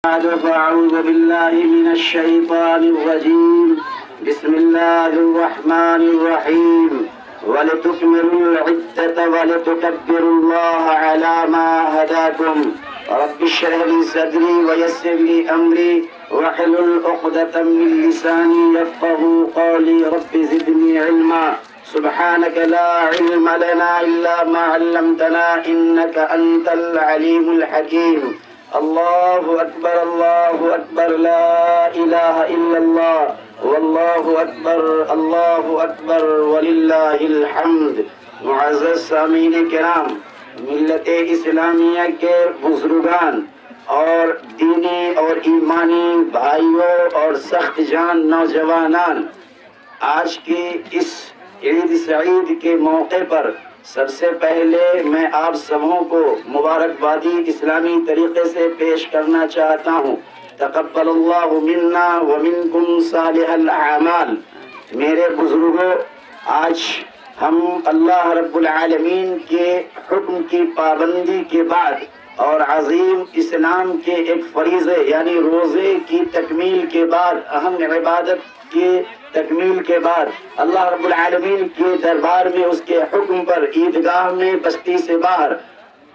أعوذ بالله من الشيطان الرجيم. بسم الله الرحمن الرحيم. ولتكملوا العدة ولتكبروا الله على ما هداكم. رب اشرح لي صدري ويسر لي أمري واحلل عقدة من لساني يفقهوا قولي. رب زدني علما. سبحانك لا علم لنا إلا ما علمتنا إنك أنت العليم الحكيم. الله أكبر الله أكبر لا إله إلا الله والله أكبر الله أكبر وللہ الحمد. معزز سامعین کرام، ملت اسلامیہ کے بزرگان اور دینی اور ایمانی بھائیوں اور سخت جان نوجوانان، آج کی اس عید سعید کے موقع پر سب سے پہلے میں آپ سبوں کو مبارکبادی اسلامی طریقے سے پیش کرنا چاہتا ہوں. تقبل اللہ منا ومنکم صالح الاعمال. میرے بزرگوں، آج ہم اللہ رب العالمین کے حکم کی پابندی کے بعد اور عظیم اسلام کے ایک فریضے یعنی روزے کی تکمیل کے بعد، اہم عبادت کی تکمیل کے بعد اللہ رب العالمین کے دربار میں اس کے حکم پر عیدگاہ میں بستی سے باہر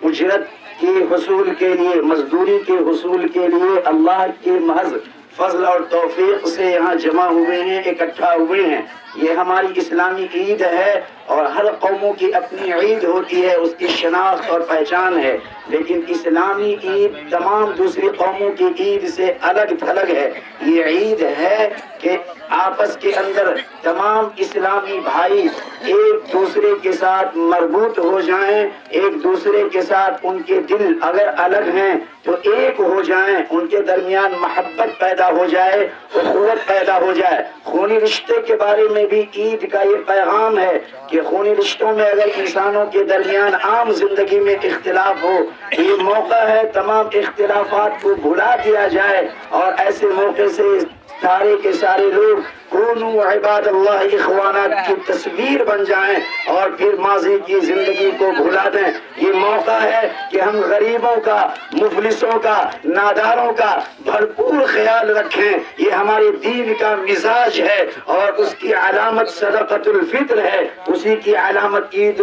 اجرت کے حصول کے لیے، مزدوری کے حصول کے لیے اللہ کے محض فضل اور توفیق سے یہاں جمع ہوئے ہیں، اکٹھا ہوئے ہیں. یہ ہماری اسلامی عید ہے اور ہر قوموں کی اپنی عید ہوتی ہے، اس کی شناخت اور پہچان ہے، لیکن اسلامی عید تمام دوسری قوموں کی عید سے الگ تھلگ ہے. یہ عید ہے کہ آپس کے اندر تمام اسلامی بھائی ایک دوسرے کے ساتھ مربوط ہو جائیں، ایک دوسرے کے ساتھ ان کے دل اگر الگ ہیں تو ایک ہو جائیں، ان کے درمیان محبت پیدا ہو جائے، اخوت پیدا ہو جائے. خونی رشتے کے بارے میں بھی عید کا یہ پیغام ہے کہ خونی رشتوں میں اگر انسانوں کے درمیان عام زندگی میں اختلاف ہو تو یہ موقع ہے تمام اختلافات کو بھلا دیا جائے اور ایسے موقع سے سارے کے سارے لوگ کونوا عباد اللہ اخوانا کی تصویر بن جائیں اور پھر ماضی کی زندگی کو بھلا دیں. یہ موقع ہے کہ ہم غریبوں کا، مفلسوں کا، ناداروں کا بھرپور خیال رکھیں. یہ ہمارے دین کا مزاج ہے اور اس کی علامت صدقۃ الفطر ہے. اسی کی علامت عید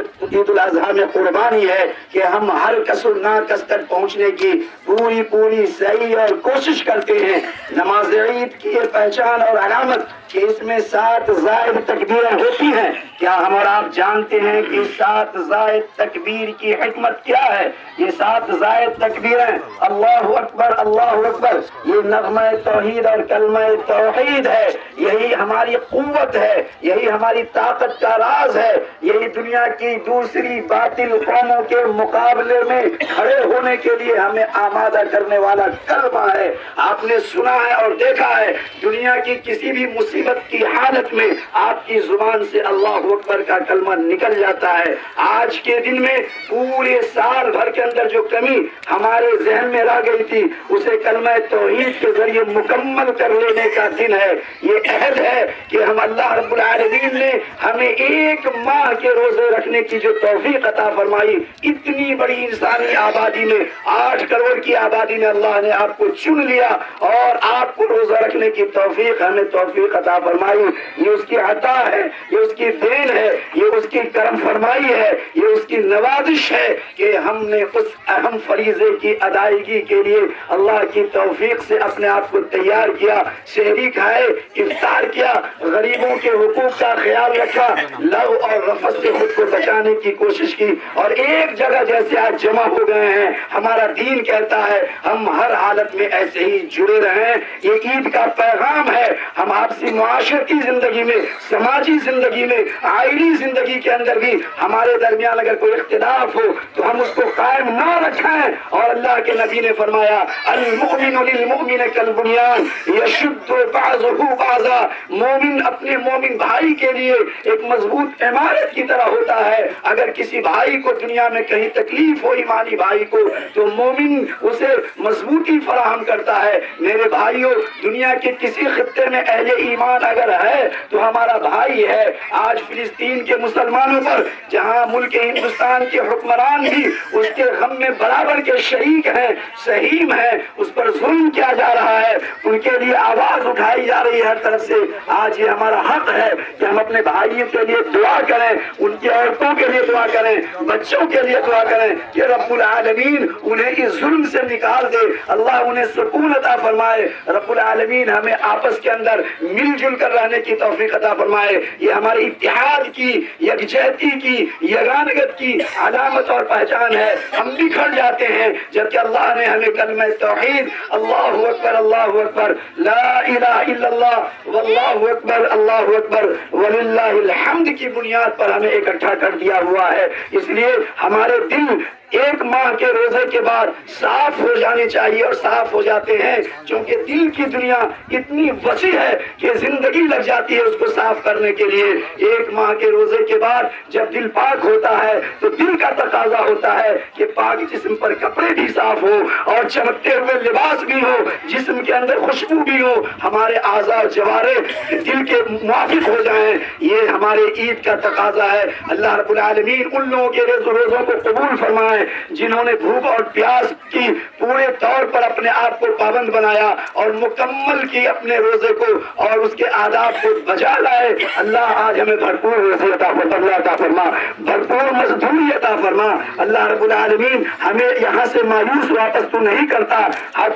الاضحیٰ میں قربانی ہے کہ ہم ہر کس و ناکس تک پہنچنے کی پوری صحیح اور کوشش کرتے ہیں. نماز عید کی یہ پہچان اور علامت کہ اس میں 7 زائد تکبیریں ہوتی ہیں. کیا ہم اور آپ جانتے ہیں کہ 7 زائد تکبیر کی حکمت کیا ہے؟ یہ 7 زائد تکبیریں اللہ اکبر اللہ اکبر، یہ نغمہ توحید اور کلمہ توحید ہے. یہی ہماری قوت ہے، یہی ہماری طاقت کا راز ہے. یہی دنیا کی دوسری باطل قوموں کے مقابلے میں کھڑے ہونے کے لیے ہمیں آمادہ کرنے والا کلمہ ہے. آپ نے سنا ہے اور دیکھا ہے، دنیا کی کسی بھی مصیبت کی حالت میں آپ کی زبان سے اللہ اکبر کا کلمہ نکل جاتا ہے. آج کے دن میں پورے سال بھر کے اندر جو کمی ہمارے ذہن میں رہ گئی تھی اسے کلمہ توحید کے ذریعے مکمل کر لینے کا دن ہے. یہ عہد ہے کہ ہم اللہ رب العالمین نے ہمیں 1 ماہ کے روزے رکھنے کی جو توفیق عطا فرمائی، اتنی بڑی انسانی آبادی میں 8 کروڑ کی آبادی میں اللہ نے آپ کو چن لیا اور آپ کو روزہ رکھنے کی توفیق ہمیں توفیق عطا فرمائی. یہ اس کی عطا ہے، یہ اس کی دین ہے، یہ اس کی کرم فرمائی ہے، یہ اس کی نوازش ہے کہ ہم نے اس اہم فریضے کی ادائیگی کے لیے اللہ کی توفیق سے اپنے آپ کو تیار کیا. شہری کھائے، افطار کیا، غریبوں کے حقوق کا خیال رکھا، لغو اور رفث سے خود کو بچانے کی کوشش کی اور ایک جگہ جیسے آج جمع ہو گئے ہیں. ہمارا دین کہتا ہے ہم ہر حالت میں ایسے ہی جڑے رہیں. یہ عید کا پیغام ہے. ہم آپسی معاشرتی زندگی میں، سماجی زندگی میں، آئلی زندگی کے اندر بھی ہمارے درمیان اگر کوئی اختلاف ہو تو ہم اس کو قائم نہ رکھیں. اور اللہ کے نبی نے فرمایا المؤمن للمؤمن کالبنیان یشد بعضه بعضا. مومن اپنے مومن بھائی کے لیے ایک مضبوط عمارت کی طرح ہوتا ہے. اگر کسی بھائی کو دنیا میں کہیں تکلیف ہو، ایمانی بھائی کو، تو مومن اسے مضبوطی فراہم کرتا ہے. میرے بھائیوں، دنیا کے کسی خطے میں اہل ایمان اگر ہے تو ہمارا بھائی ہے. آج فلسطین کے مسلمانوں پر، جہاں ملک ہندوستان کے حکمران بھی اس کے غم میں برابر کے شریک ہیں، سہیم ہیں، اس پر ظلم کیا جا رہا ہے، ان کے لیے آواز اٹھائی جا رہی ہے ہر طرف سے۔ آج یہ ہمارا حق ہے کہ ہم اپنے بھائیوں کے لیے دعا کریں، ان کی عورتوں کے لیے دعا کریں، بچوں کے لیے دعا کریں کہ رب العالمین انہیں اس ظلم سے نکال دے، اللہ انہیں سکون عطا فرمائے، رب العالمین ہمیں آپس کے اندر مل جل کر رہنے کی توفیق عطا فرمائے۔ یہ ہمارے اتحاد کی، یکجہتی کی، یگانگت کی علامت اور پہچان ہے۔ ہم بکھر جاتے ہیں جبکہ اللہ نے ہمیں کلمہ توحید اللہ اکبر اللہ اکبر لا الہ الا اللہ واللہ اکبر اللہ اکبر وللہ الحمد کی بنیاد پر ہمیں اکٹھا کر دیا ہوا ہے۔ اس لیے ہمارے دل ایک ماہ کے روزے کے بعد صاف ہو جانے چاہیے، اور صاف ہو جاتے ہیں کیونکہ دل کی دنیا اتنی وسیع ہے کہ زندگی لگ جاتی ہے اس کو صاف کرنے کے لیے۔ ایک ماہ کے روزے کے بعد جب دل پاک ہوتا ہے تو دل کا تقاضا ہوتا ہے کہ پاک جسم پر کپڑے بھی صاف ہو اور چمکتے ہوئے لباس بھی ہو، جسم کے اندر خوشبو بھی ہو، ہمارے اعضاء و جوارح دل کے موافق ہو جائیں۔ یہ ہمارے عید کا تقاضا ہے۔ اللہ رب العالمین ان لوگوں کے روزوں کو قبول فرمائے جنہوں نے بھوک اور پیاس کی پورے طور پر اپنے آپ کو پابند بنایا اور مکمل کی اپنے روزے کو اور اس کے آداب کو بجا لائے۔ اللہ آج ہمیں بھرپور روزے عطا فرما، بھرپور مزدوری عطا فرما۔ اللہ رب العالمین ہمیں یہاں سے مایوس واپس تو نہیں کرتا،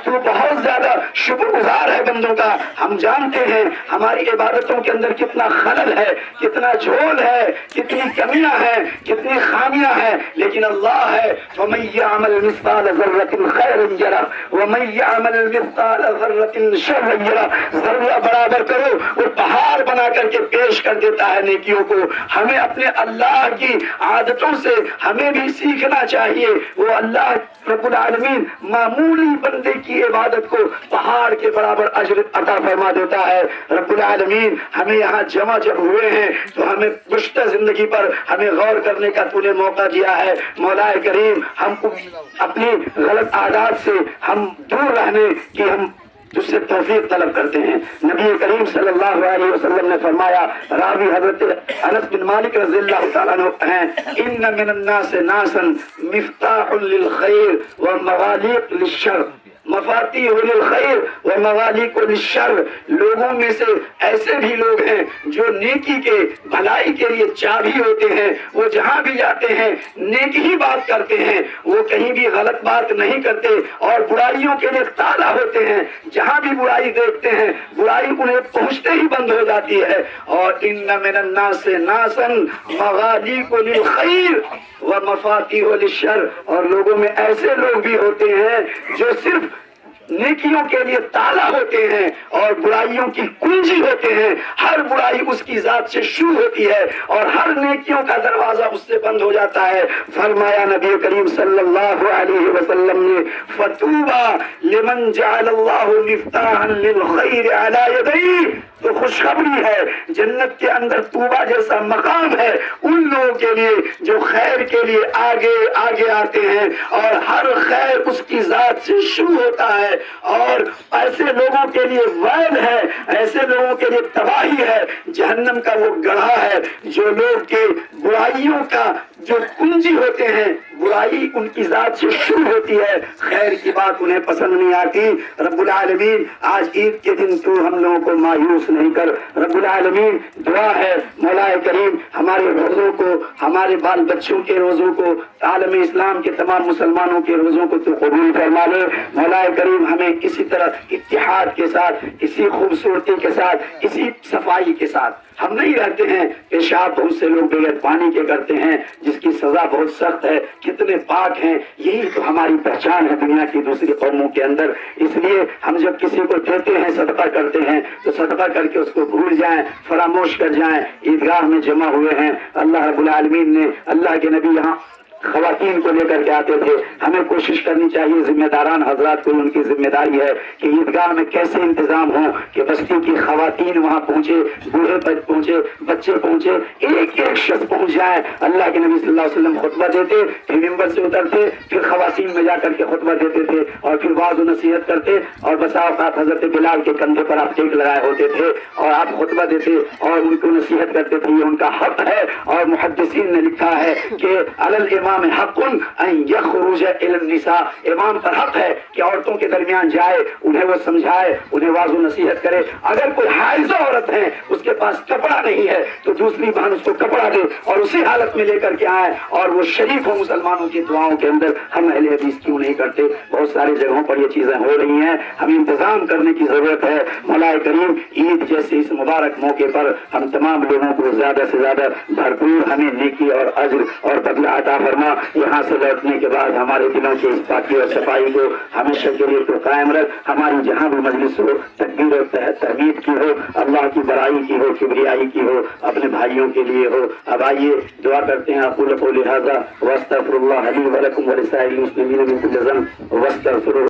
تو بہت زیادہ شکر گزار ہے بندوں کا۔ ہم جانتے ہیں ہماری عبادتوں کے اندر کتنا خلل ہے، کتنا جھول ہے، کتنی کمیاں ہیں، کتنی خامیاں ہیں، لیکن اللہ ہے وَمَن يَعْمَلْ مِثْقَالَ ذَرَّةٍ خَيْرًا يَرَهُ وَمَن يَعْمَلْ مِثْقَالَ ذَرَّةٍ شَرًّا يَرَهُ۔ ذرہ برابر کرو، وہ پہاڑ بنا کر کے پیش کر دیتا ہے نیکیوں کو۔ ہمیں اپنے اللہ کی عادتوں سے ہمیں بھی سیکھنا چاہیے۔ وہ اللہ رب العالمین معمولی بندے کی عبادت کو پہاڑ کے برابر اجر عطا فرما دیتا ہے۔ رب العالمین ہمیں یہاں جمع جب ہوئے ہیں تو ہمیں گزشتہ زندگی پر ہمیں غور کرنے کا تو نے موقع دیا ہے۔ مولا کریم ہم کو اپنی غلط عادات سے ہم دور رہنے کی ہم تجھ سے توفیق طلب کرتے ہیں۔ نبی کریم صلی اللہ علیہ وسلم نے فرمایا، راوی حضرت انس بن مالک رضی اللہ تعالیٰ عنہ ہیں، ان من الناس ناسا مفتاح للخیر ومغاليق للشر، مفاتیح للخیر ومغاليق للشر۔ لوگوں میں سے ایسے بھی لوگ ہیں جو نیکی کے، بھلائی کے لیے چابی ہوتے ہیں، وہ جہاں بھی جاتے ہیں نیکی ہی بات کرتے ہیں، وہ کہیں بھی غلط بات نہیں کرتے، اور برائیوں کے لیے تالا ہوتے ہیں، جہاں بھی برائی دیکھتے ہیں برائی انہیں پہنچتے ہی بند ہو جاتی ہے۔ اور ان من الناس ناسا مغاليق للخیر ومفاتیح للشر، اور لوگوں میں ایسے لوگ بھی ہوتے ہیں جو صرف نیکیوں کے لیے تالا ہوتے ہیں اور برائیوں کی کنجی ہوتے ہیں۔ ہر برائی اس کی ذات سے شروع ہوتی ہے اور ہر نیکیوں کا دروازہ اس سے بند ہو جاتا ہے۔ فرمایا نبی کریم صلی اللہ علیہ وسلم نے، فَطُوبَى لِمَنْ جَعَلَ اللَّهُ مِفْتَاحًا لِلْخَيْرِ عَلَى يَدَيْهِ۔ تو خوشخبری ہے، جنت کے اندر طوبہ جیسا مقام ہے ان لوگوں کے لیے جو خیر کے لیے آگے آگے آتے ہیں، اور ہر خیر اس کی ذات سے شروع ہوتا ہے۔ اور ایسے لوگوں کے لیے ویل ہے، ایسے لوگوں کے لیے تباہی ہے، جہنم کا وہ گڑھا ہے جو لوگ کے برائیوں کا جو کنجی ہوتے ہیں، برائی ان کی ذات سے شروع ہوتی ہے، خیر کی بات انہیں پسند نہیں آتی۔ رب العالمین آج عید کے دن تو ہم لوگوں کو مایوس نہیں کر۔ رب العالمین دعا ہے مولا کریم ہمارے روزوں کو، ہمارے بال بچوں کے روزوں کو، عالم اسلام کے تمام مسلمانوں کے روزوں کو تو قبول فرما لے۔ مولا کریم ہمیں اسی طرح اتحاد کے ساتھ، اسی خوبصورتی کے ساتھ، اسی صفائی کے ساتھ، ہم نہیں رہتے ہیں پیشاب بہت سے لوگ بغیر پانی کے کرتے ہیں جس کی سزا بہت سخت ہے، کتنے پاک ہیں، یہی تو ہماری پہچان ہے دنیا کی دوسری قوموں کے اندر۔ اس لیے ہم جب کسی کو دیتے ہیں، صدقہ کرتے ہیں، تو صدقہ کر کے اس کو بھول جائیں، فراموش کر جائیں۔ عیدگاہ میں جمع ہوئے ہیں، اللہ رب العالمین نے، اللہ کے نبی یہاں خواتین کو لے کر کے آتے تھے. ہمیں کوشش کرنی چاہیے ذمہ داران حضرات کو ان کی ذمہ داری ہے کہ عیدگاہ میں کیسے انتظام ہو کہ بستی کی خواتین وہاں پہنچے, بوڑھے پہنچے, بچے پہنچے, ایک ایک شخص پہنچ جائے. اللہ کے نبی صلی اللہ علیہ وسلم خطبہ دیتے, پھر ممبر سے اترتے, پھر خواتین میں جا کر کے خطبہ دیتے تھے اور پھر واعظ و نصیحت کرتے, اور بسا اوقات حضرت بلال کے کندھے پر آپ ٹیک لگائے ہوتے تھے اور آپ خطبہ دیتے اور ان کو نصیحت کرتے تھے. یہ ان کا حق ہے, اور محدثین نے لکھا ہے کہ علی الامام حق ان یخرج الی النساء, امام پر حق ہے کہ عورتوں کے درمیان جائے, انہیں وہ سمجھائے, انہیں واعظ و نصیحت کرے. اگر کوئی حائضہ عورت ہے, اس کے پاس کپڑا نہیں ہے, تو دوسری بہن اس کو کپڑا دے اور اسی حالت میں لے کر کے آئے اور وہ شریک ہو مسلمانوں کی دعاؤں کے اندر. ہم اہل حدیث کیوں نہیں کرتے؟ بہت ساری جگہوں پر یہ چیزیں ہو رہی ہیں, ہمیں انتظام کرنے کی ضرورت ہے. مولا کریم عید جیسے اس مبارک موقع پر ہم تمام لوگوں کو زیادہ سے زیادہ بھرپور ہمیں نیکی اور اجر اور بدلہ عطا فرما. یہاں سے لوٹنے کے بعد ہمارے دلوں کی اس پاکی اور صفائی کو ہمیشہ کے لیے تو قائم رکھ. ہماری جہاں بھی مجلس ہو, تکبیر اور تحمید کی ہو, اللہ کی بڑائی کی ہو, کبریائی کی ہو, اپنے بھائیوں کے لیے ہو. اب آئیے دعا کرتے ہیں. اقول قولی ھذا واستغفر اللہ لی ولکم ولسائر المسلمین من کل ذنب واستغفروہ